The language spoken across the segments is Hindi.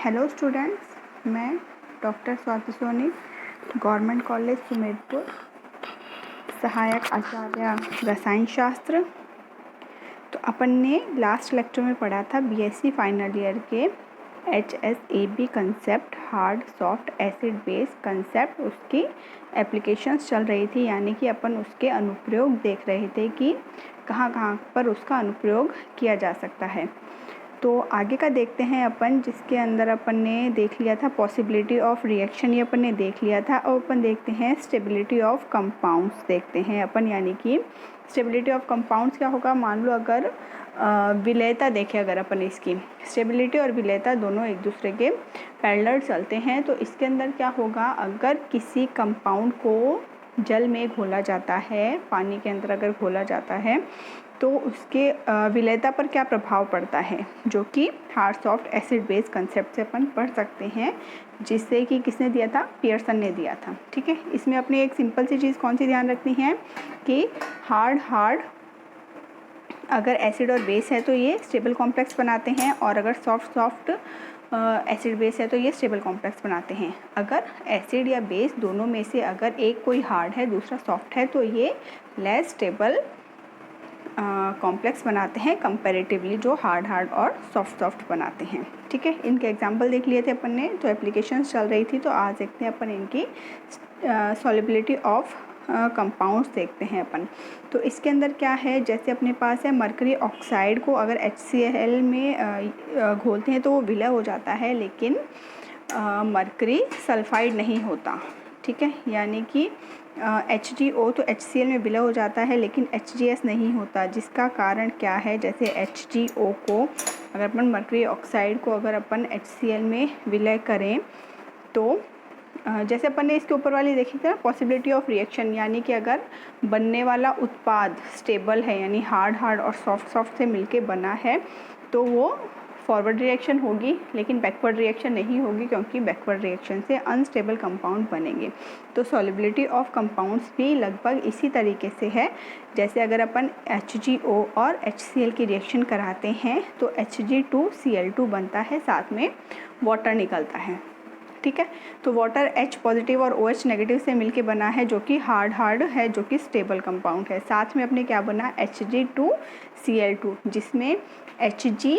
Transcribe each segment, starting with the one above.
हेलो स्टूडेंट्स, मैं doctor Swati Soni, government college Sumerpur, सहायक आचार्य रसायन शास्त्र। तो अपन ने लास्ट लेक्चर में पढ़ा था बीएससी फाइनल ईयर के HSAB concept, hard soft acid base concept, उसकी एप्लीकेशंस चल रही थी, यानी कि अपन उसके अनुप्रयोग देख रहे थे कि कहाँ कहाँ पर उसका अनुप्रयोग किया जा सकता है। तो आगे का देखते हैं अपन, जिसके अंदर अपन ने देख लिया था पॉसिबिलिटी ऑफ रिएक्शन, ये अपन ने देख लिया था। और अपन देखते हैं स्टेबिलिटी ऑफ कंपाउंड्स देखते हैं अपन, यानी कि स्टेबिलिटी ऑफ कंपाउंड्स क्या होगा। मान लो अगर विलेयता देखें, अगर अपन इसकी स्टेबिलिटी और विलेयता दोनों एक दूसरे के पैरेलल चलते हैं, तो इसके अंदर क्या होगा, अगर किसी कंपाउंड को जल में घोला जाता है, पानी के अंदर अगर घोला जाता है, तो उसके विलेयता पर क्या प्रभाव पड़ता है, जो कि hard soft acid base concept से अपन पढ़ सकते हैं, जिससे कि किसने दिया था, पियर्सन ने दिया था। ठीक है, इसमें अपनी एक सिंपल सी चीज़ कौन सी ध्यान रखनी है कि हार्ड अगर एसिड और बेस है तो ये स्टेबल कॉम्प्लेक्स बनाते हैं, और अगर सॉफ्ट एसिड बेस है तो ये स्टेबल कॉम्प्लेक्स बनाते हैं। अगर एसिड या बेस दोनों में से अगर एक कोई हार्ड है दूसरा सॉफ्ट है, तो ये लेस स्टेबल कॉम्प्लेक्स बनाते हैं कंपैरेटिवली जो हार्ड और सॉफ्ट बनाते हैं। ठीक है, इनके एग्जांपल देख लिए थे अपन ने, तो एप्लीकेशंस चल रही थी। तो आज देखते हैं अपन इनकी सॉल्युबिलिटी ऑफ कंपाउंड्स देखते हैं अपन। तो इसके अंदर क्या है, जैसे अपने पास है मरकरी ऑक्साइड को अगर HCl में घोलते हैं तो वो विलय हो जाता है, लेकिन मरकरी सल्फाइड नहीं होता। ठीक है, यानी कि HgO तो HCl में विलय हो जाता है, लेकिन HgS नहीं होता। जिसका कारण क्या है, जैसे HgO को अगर अपन मरकरी ऑक्साइड को अगर अपन HCl में विलय करें, तो जैसे अपन ने इसके ऊपर वाली देखी थी ना पॉसिबिलिटी ऑफ रिएक्शन, यानी कि अगर बनने वाला उत्पाद स्टेबल है, यानी हार्ड और सॉफ्ट से मिलके बना है, तो वो फॉरवर्ड रिएक्शन होगी, लेकिन बैकवर्ड रिएक्शन नहीं होगी, क्योंकि बैकवर्ड रिएक्शन से अनस्टेबल कंपाउंड बनेंगे। तो सॉल्युबिलिटी ऑफ कंपाउंड्स भी लगभग इसी तरीके से है, जैसे अगर अपन HgO और HCl की रिएक्शन कराते हैं तो Hg2Cl2 बनता है, साथ में वाटर निकलता है। ठीक है, तो वाटर H पॉजिटिव और OH नेगेटिव से मिलके बना है, जो कि हार्ड है, जो कि स्टेबल कंपाउंड है। साथ में अपने क्या बना, Hg2Cl2, जिसमें Hg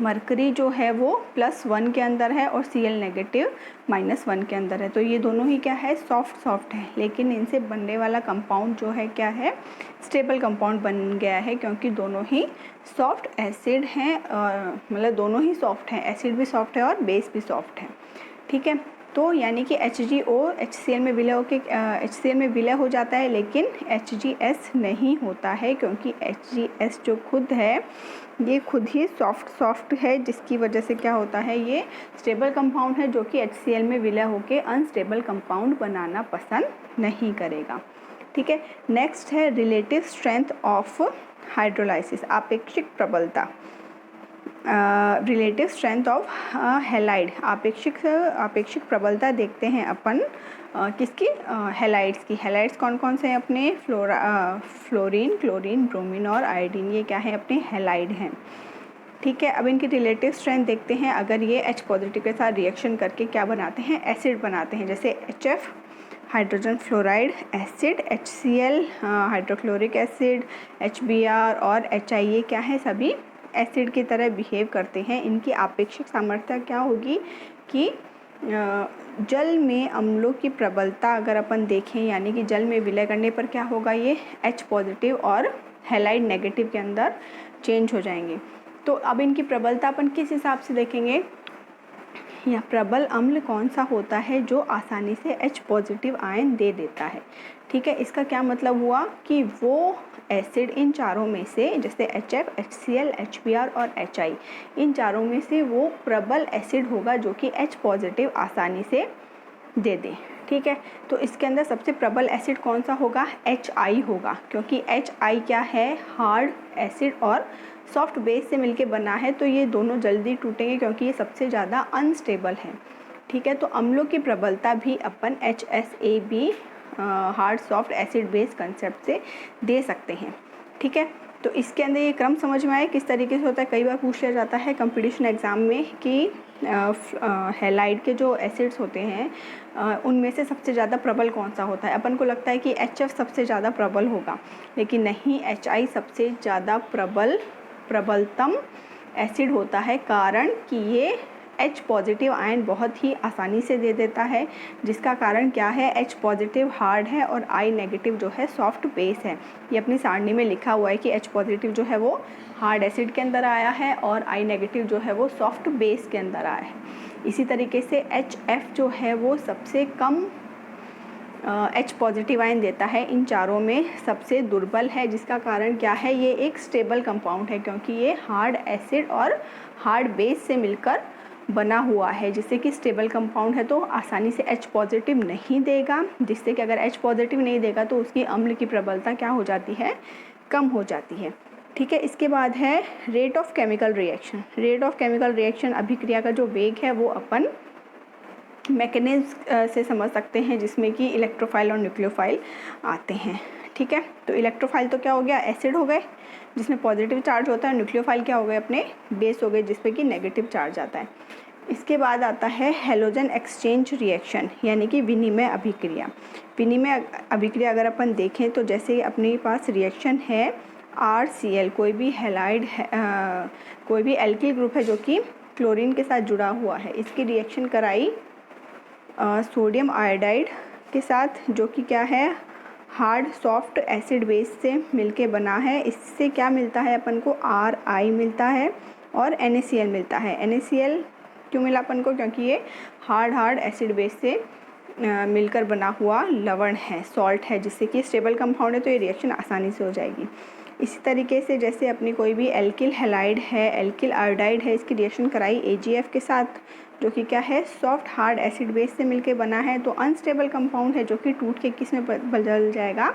मरकरी जो है वो +1 के अंदर है और Cl नेगेटिव -1 के अंदर है। तो ये दोनों ही क्या है, सॉफ्ट है, लेकिन इनसे बनने वाला कंपाउंड जो है क्या है, स्टेबल कंपाउंड बन गया है, क्योंकि दोनों ही सॉफ्ट एसिड हैं, मतलब दोनों ही सॉफ्ट हैं, एसिड भी सॉफ्ट है और बेस भी सॉफ्ट है। ठीक है, तो यानी कि HgO HCl में विलय होकर HCl में विलय हो जाता है, लेकिन HgS नहीं होता है, क्योंकि HgS जो खुद है ये खुद ही सॉफ्ट है, जिसकी वजह से क्या होता है, ये स्टेबल कंपाउंड है, जो कि HCl में विलय होकर अनस्टेबल कंपाउंड बनाना पसंद नहीं करेगा। ठीक है, नेक्स्ट है रिलेटिव स्ट्रेंथ ऑफ हाइड्रोलाइसिस, आपेक्षिक प्रबलता, रिलेटिव स्ट्रेंथ ऑफ हैलाइड, आपेक्षिक प्रबलता देखते हैं अपन किसकी, हैलाइड्स की। हैलाइड्स कौन कौन से हैं अपने, फ्लोरीन, क्लोरीन, ब्रोमीन और आयोडीन, ये क्या है, अपने हैलाइड हैं। ठीक है, अब इनकी रिलेटिव स्ट्रेंथ देखते हैं। अगर ये H पॉजिटिव के साथ रिएक्शन करके क्या बनाते हैं, एसिड बनाते हैं, जैसे HF hydrogen fluoride acid, HCl hydrochloric acid, HBr और HIA क्या है, सभी एसिड की तरह बिहेव करते हैं। इनकी आपेक्षिक सामर्थ्य क्या होगी कि जल में अम्लों की प्रबलता अगर अपन देखें, यानी कि जल में विलय करने पर क्या होगा, ये H पॉजिटिव और हैलाइड नेगेटिव के अंदर चेंज हो जाएंगे। तो अब इनकी प्रबलता अपन किस हिसाब से देखेंगे, या प्रबल अम्ल कौन सा होता है जो आसानी से H पॉजिटिव आयन दे देता है। ठीक है, इसका क्या मतलब हुआ कि वो एसिड इन चारों में से, जैसे HF, HCl, HBr और HI, इन चारों में से वो प्रबल एसिड होगा जो कि H पॉजिटिव आसानी से दे दे। ठीक है, तो इसके अंदर सबसे प्रबल एसिड कौन सा होगा, HI होगा, क्योंकि HI क्या है, हार्ड एसिड और सॉफ्ट बेस से मिलके बना है, तो ये दोनों जल्दी टूटेंगे, क्योंकि ये सबसे ज़्यादा अनस्टेबल है। ठीक है, तो अम्लों की प्रबलता भी अपन HSAB hard soft acid base concept से दे सकते हैं। ठीक है, तो इसके अंदर ये क्रम समझ में आए किस तरीके से होता है। कई बार पूछ लिया जाता है कंपटीशन एग्ज़ाम में कि हैलाइड के जो एसिड्स होते हैं उनमें से सबसे ज़्यादा प्रबल कौन सा होता है। अपन को लगता है कि HF सबसे ज़्यादा प्रबल होगा, लेकिन नहीं, HI सबसे ज़्यादा प्रबलतम एसिड होता है, कारण कि ये H पॉजिटिव आयन बहुत ही आसानी से दे देता है, जिसका कारण क्या है, H पॉजिटिव हार्ड है और I नेगेटिव जो है सॉफ्ट बेस है। ये अपनी सारणी में लिखा हुआ है कि H पॉजिटिव जो है वो हार्ड एसिड के अंदर आया है और I नेगेटिव जो है वो सॉफ्ट बेस के अंदर आया है। इसी तरीके से HF जो है वो सबसे कम H पॉजिटिव आयन देता है, इन चारों में सबसे दुर्बल है, जिसका कारण क्या है, ये एक स्टेबल कंपाउंड है क्योंकि ये हार्ड एसिड और हार्ड बेस से मिलकर बना हुआ है, जिससे कि स्टेबल कंपाउंड है तो आसानी से H पॉजिटिव नहीं देगा, जिससे कि अगर H पॉजिटिव नहीं देगा तो उसकी अम्ल की प्रबलता क्या हो जाती है, कम हो जाती है। ठीक है, इसके बाद है rate of chemical reaction. Rate of chemical reaction अभिक्रिया का जो वेग है वो अपन मैकेनिज्म से समझ सकते हैं, जिसमें कि इलेक्ट्रोफाइल और न्यूक्लियोफाइल आते हैं। ठीक है, तो इलेक्ट्रोफाइल तो क्या हो गया, एसिड हो गए जिसमें पॉजिटिव चार्ज होता है, न्यूक्लियोफाइल क्या हो गए, अपने बेस हो गए जिसपे कि नेगेटिव चार्ज आता है। इसके बाद आता है हेलोजन एक्सचेंज रिएक्शन, यानी कि विनिमय अभिक्रिया। विनिमय अभिक्रिया अगर अपन देखें तो जैसे अपने पास रिएक्शन है RCl, कोई भी हैलाइड है, कोई भी एल्किल ग्रुप है जो कि क्लोरीन के साथ जुड़ा हुआ है, इसकी रिएक्शन कराई सोडियम आयोडाइड के साथ, जो कि क्या है, हार्ड सॉफ्ट एसिड बेस से मिलके बना है। इससे क्या मिलता है अपन को, RI मिलता है और NaCl मिलता है। NaCl क्यों मिला अपन को, क्योंकि ये हार्ड एसिड बेस से मिलकर बना हुआ लवण है, सॉल्ट है, जिससे कि स्टेबल कंपाउंड है तो ये रिएक्शन आसानी से हो जाएगी। इसी तरीके से जैसे अपनी कोई भी एल्किल हैलाइड है, एल्किल आयोडाइड है, इसकी रिएक्शन कराई AgF के साथ, जो कि क्या है, सॉफ्ट हार्ड एसिड बेस से मिलके बना है, तो अनस्टेबल कंपाउंड है जो कि टूट के किस में बदल जाएगा,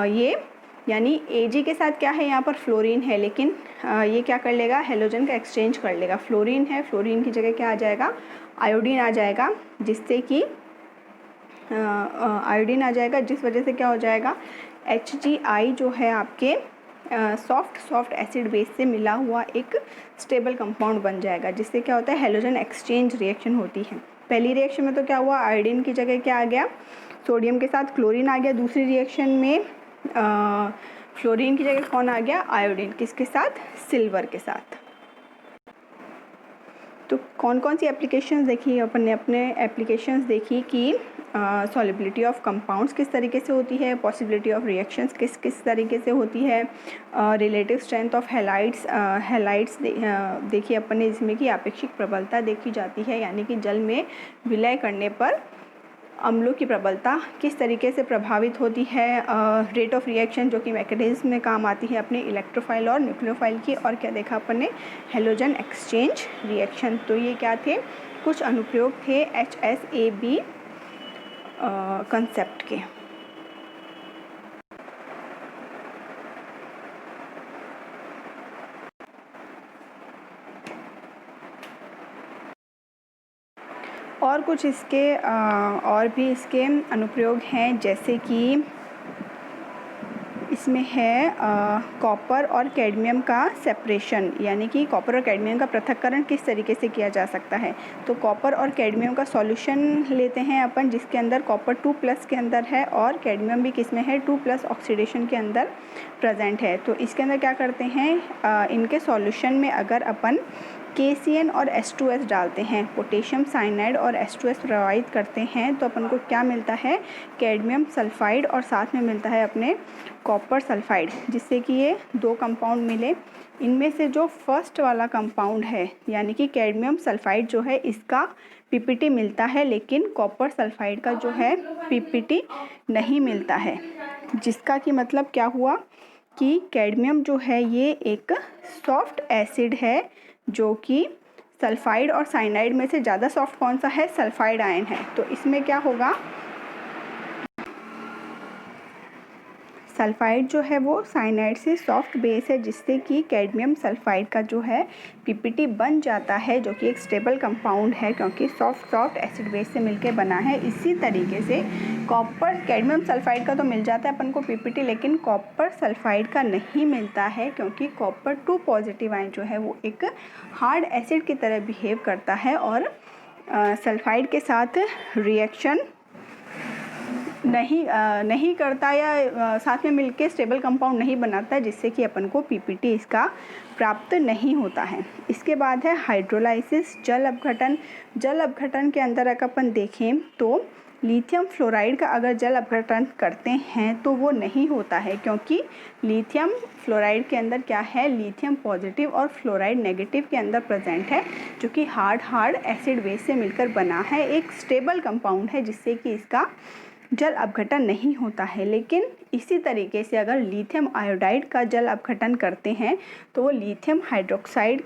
ये यानी Ag के साथ क्या है, यहाँ पर फ्लोरीन है, लेकिन ये क्या कर लेगा, हेलोजन का एक्सचेंज कर लेगा। फ्लोरीन है, फ्लोरीन की जगह क्या आ जाएगा, आयोडीन आ जाएगा, जिससे कि आयोडीन आ जाएगा, जिस वजह से क्या हो जाएगा, HgI जो है आपके सॉफ्ट एसिड बेस से मिला हुआ एक स्टेबल कंपाउंड बन जाएगा, जिससे क्या होता है, हेलोजन एक्सचेंज रिएक्शन होती है। पहली रिएक्शन में तो क्या हुआ, आयोडीन की जगह क्या आ गया, सोडियम के साथ क्लोरीन आ गया। दूसरी रिएक्शन में फ्लोरीन की जगह कौन आ गया, आयोडीन, किसके साथ, सिल्वर के साथ। तो कौन कौन सी एप्लीकेशंस देखी अपन ने, अपने एप्लीकेशंस देखी कि सॉलिबिलिटी ऑफ कंपाउंड्स किस तरीके से होती है, पॉसिबिलिटी ऑफ रिएक्शंस किस तरीके से होती है, रिलेटिव स्ट्रेंथ ऑफ हैलाइड्स देखिए अपन ने, जिसमें कि आपेक्षिक प्रबलता देखी जाती है, यानी कि जल में विलय करने पर अम्लों की प्रबलता किस तरीके से प्रभावित होती है। रेट ऑफ रिएक्शन जो कि मैकेनिज्म में काम आती है अपने इलेक्ट्रोफाइल और न्यूक्लियोफाइल की। और क्या देखा अपन ने, हेलोजन एक्सचेंज रिएक्शन। तो ये क्या थे, कुछ अनुप्रयोग थे HSAB कंसेप्ट के। और कुछ इसके और भी इसके अनुप्रयोग हैं, जैसे कि इसमें है कॉपर और कैडमियम का सेपरेशन, यानी कि कॉपर और कैडमियम का पृथक्करण किस तरीके से किया जा सकता है। तो कॉपर और कैडमियम का सॉल्यूशन लेते हैं अपन, जिसके अंदर कॉपर 2+ के अंदर है और कैडमियम भी किस में है, 2+ ऑक्सीडेशन के अंदर प्रेजेंट है। तो इसके अंदर क्या करते हैं, इनके सॉल्यूशन में अगर अपन KCN और H2S डालते हैं, पोटेशियम साइनाइड और H2S प्रवाहित करते हैं, तो अपन को क्या मिलता है, कैडमियम सल्फाइड और साथ में मिलता है अपने कॉपर सल्फाइड, जिससे कि ये दो कंपाउंड मिले। इनमें से जो फर्स्ट वाला कंपाउंड है, यानी कि कैडमियम सल्फाइड जो है, इसका PPT मिलता है, लेकिन कॉपर सल्फाइड का जो है PPT नहीं मिलता है, जिसका कि मतलब क्या हुआ कि कैडमियम जो है ये एक सॉफ्ट एसिड है, जो कि सल्फाइड और साइनाइड में से ज़्यादा सॉफ्ट कौन सा है, सल्फाइड आयन है। तो इसमें क्या होगा, सल्फाइड जो है वो साइनाइड से सॉफ्ट बेस है, जिससे कि कैडमियम सल्फाइड का जो है पीपीटी बन जाता है, जो कि एक स्टेबल कंपाउंड है क्योंकि सॉफ्ट एसिड बेस से मिलके बना है। इसी तरीके से कॉपर, कैडमियम सल्फाइड का तो मिल जाता है अपन को पीपीटी, लेकिन कॉपर सल्फाइड का नहीं मिलता है क्योंकि कॉपर 2 पॉजिटिव आयन जो है वो एक हार्ड एसिड की तरह बिहेव करता है और सल्फाइड के साथ रिएक्शन नहीं करता या साथ में मिलके स्टेबल कंपाउंड नहीं बनाता है, जिससे कि अपन को पीपीटी इसका प्राप्त नहीं होता है। इसके बाद है हाइड्रोलाइसिस, जल अपघटन। जल अपघटन के अंदर अगर अपन देखें तो लिथियम फ्लोराइड का अगर जल अपघटन करते हैं तो वो नहीं होता है, क्योंकि लिथियम फ्लोराइड के अंदर क्या है, लिथियम पॉजिटिव और फ्लोराइड नेगेटिव के अंदर प्रेजेंट है, जो कि हार्ड एसिड बेस से मिलकर बना है, एक स्टेबल कंपाउंड है, जिससे कि इसका जल अपघटन नहीं होता है। लेकिन इसी तरीके से अगर लिथियम आयोडाइड का जल अपघटन करते हैं तो वो लिथियम हाइड्रोक्साइड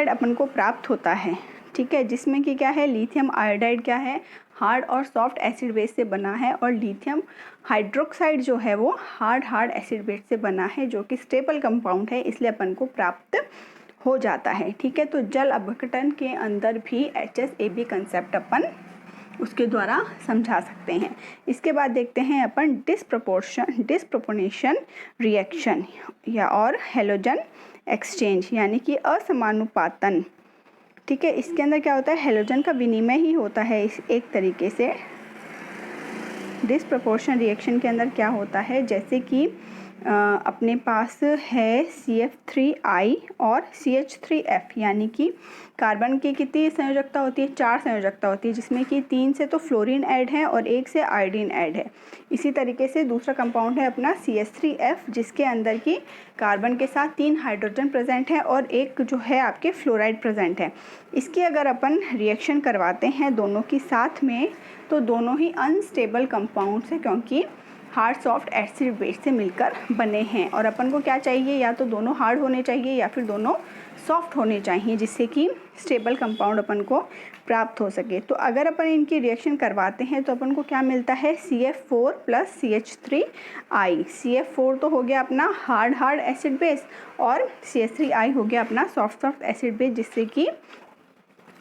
अपन को प्राप्त होता है, ठीक है, जिसमें कि क्या है, लिथियम आयोडाइड क्या है, हार्ड और सॉफ्ट एसिड बेस से बना है, और लिथियम हाइड्रोक्साइड जो है वो हार्ड एसिड बेस से बना है, जो कि स्टेबल कंपाउंड है, इसलिए अपन को प्राप्त हो जाता है। ठीक है, तो जल अपघटन के अंदर भी HSAB कंसेप्ट अपन उसके द्वारा समझा सकते हैं। इसके बाद देखते हैं अपन डिस्प्रोपोर्शनेशन रिएक्शन या और हेलोजन एक्सचेंज, यानी कि असमानुपातन। ठीक है, इसके अंदर क्या होता है, हेलोजन का विनिमय ही होता है इस एक तरीके से। डिस्प्रोपोर्शन रिएक्शन के अंदर क्या होता है, जैसे कि अपने पास है CF3I और CH3F, यानी कि कार्बन की कितनी संयोजकता होती है, 4 संयोजकता होती है, जिसमें कि 3 से तो फ्लोरीन ऐड है और 1 से आयोडीन ऐड है। इसी तरीके से दूसरा कंपाउंड है अपना CH3F, जिसके अंदर की कार्बन के साथ 3 हाइड्रोजन प्रेजेंट है और 1 जो है आपके फ्लोराइड प्रेजेंट है। इसकी अगर अपन रिएक्शन करवाते हैं दोनों की साथ में, तो दोनों ही अनस्टेबल कंपाउंड्स है, क्योंकि हार्ड सॉफ्ट एसिड बेस से मिलकर बने हैं, और अपन को क्या चाहिए, या तो दोनों हार्ड होने चाहिए या फिर दोनों सॉफ्ट होने चाहिए, जिससे कि स्टेबल कंपाउंड अपन को प्राप्त हो सके। तो अगर अपन इनकी रिएक्शन करवाते हैं तो अपन को क्या मिलता है, CF4 + CH3I। CF4 तो हो गया अपना हार्ड एसिड बेस और CH3I हो गया अपना सॉफ्ट एसिड बेस, जिससे कि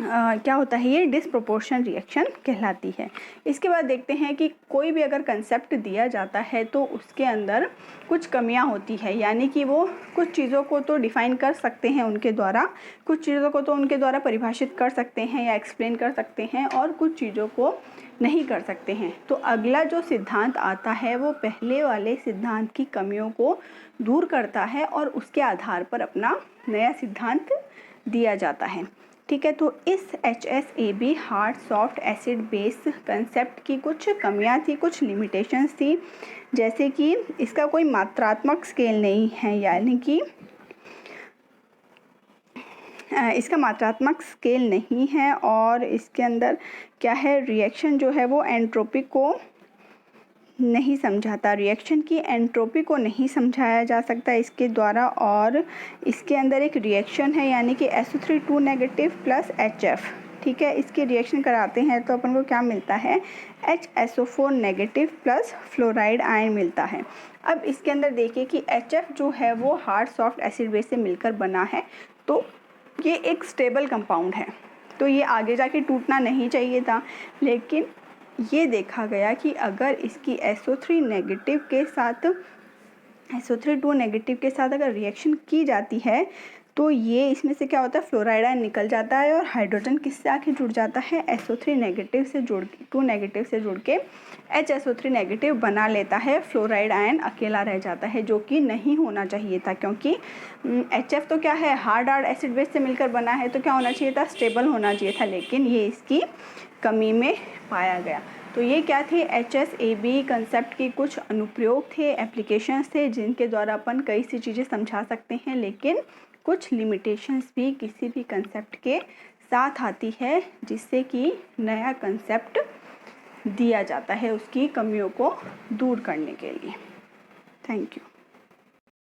क्या होता है, ये डिस्प्रोपोर्शन रिएक्शन कहलाती है। इसके बाद देखते हैं कि कोई भी अगर कंसेप्ट दिया जाता है तो उसके अंदर कुछ कमियां होती है, यानी कि वो कुछ चीज़ों को तो डिफ़ाइन कर सकते हैं उनके द्वारा, कुछ चीज़ों को तो उनके द्वारा परिभाषित कर सकते हैं या एक्सप्लेन कर सकते हैं, और कुछ चीज़ों को नहीं कर सकते हैं। तो अगला जो सिद्धांत आता है वो पहले वाले सिद्धांत की कमियों को दूर करता है और उसके आधार पर अपना नया सिद्धांत दिया जाता है। ठीक है, तो इस HSAB hard soft acid base concept की कुछ कमियां थी, कुछ लिमिटेशंस थी, जैसे कि इसका कोई मात्रात्मक स्केल नहीं है, यानी कि इसका मात्रात्मक स्केल नहीं है, और इसके अंदर क्या है, रिएक्शन जो है वो एंट्रोपी को नहीं समझाता, रिएक्शन की एंट्रोपी को नहीं समझाया जा सकता इसके द्वारा। और इसके अंदर एक रिएक्शन है, यानी कि SO3 नेगेटिव + HF। ठीक है, इसकी रिएक्शन कराते हैं तो अपन को क्या मिलता है, HSO4 नेगेटिव + फ्लोराइड आयन मिलता है। अब इसके अंदर देखिए कि HF जो है वो हार्ड सॉफ्ट एसिड बेस से मिलकर बना है, तो ये एक स्टेबल कंपाउंड है, तो ये आगे जाके टूटना नहीं चाहिए था। लेकिन ये देखा गया कि अगर इसकी SO3 नेगेटिव के साथ SO3 के साथ अगर रिएक्शन की जाती है तो ये इसमें से क्या होता है, फ्लोराइड आयन निकल जाता है और हाइड्रोजन किससे आके जुड़ जाता है, SO3 नेगेटिव से जुड़ के 2 नेगेटिव से जुड़ के HSO3 नेगेटिव बना लेता है, फ्लोराइड आयन अकेला रह जाता है, जो कि नहीं होना चाहिए था, क्योंकि HF तो क्या है, हार्ड एसिड बेस से मिलकर बना है, तो क्या होना चाहिए था, स्टेबल होना चाहिए था, लेकिन ये इसकी कमी में पाया गया। तो ये क्या थे, HSAB कंसेप्ट के कुछ अनुप्रयोग थे, एप्लीकेशंस थे, जिनके द्वारा अपन कई सी चीज़ें समझा सकते हैं, लेकिन कुछ लिमिटेशंस भी किसी भी कंसेप्ट के साथ आती है, जिससे कि नया कंसेप्ट दिया जाता है उसकी कमियों को दूर करने के लिए। Thank you.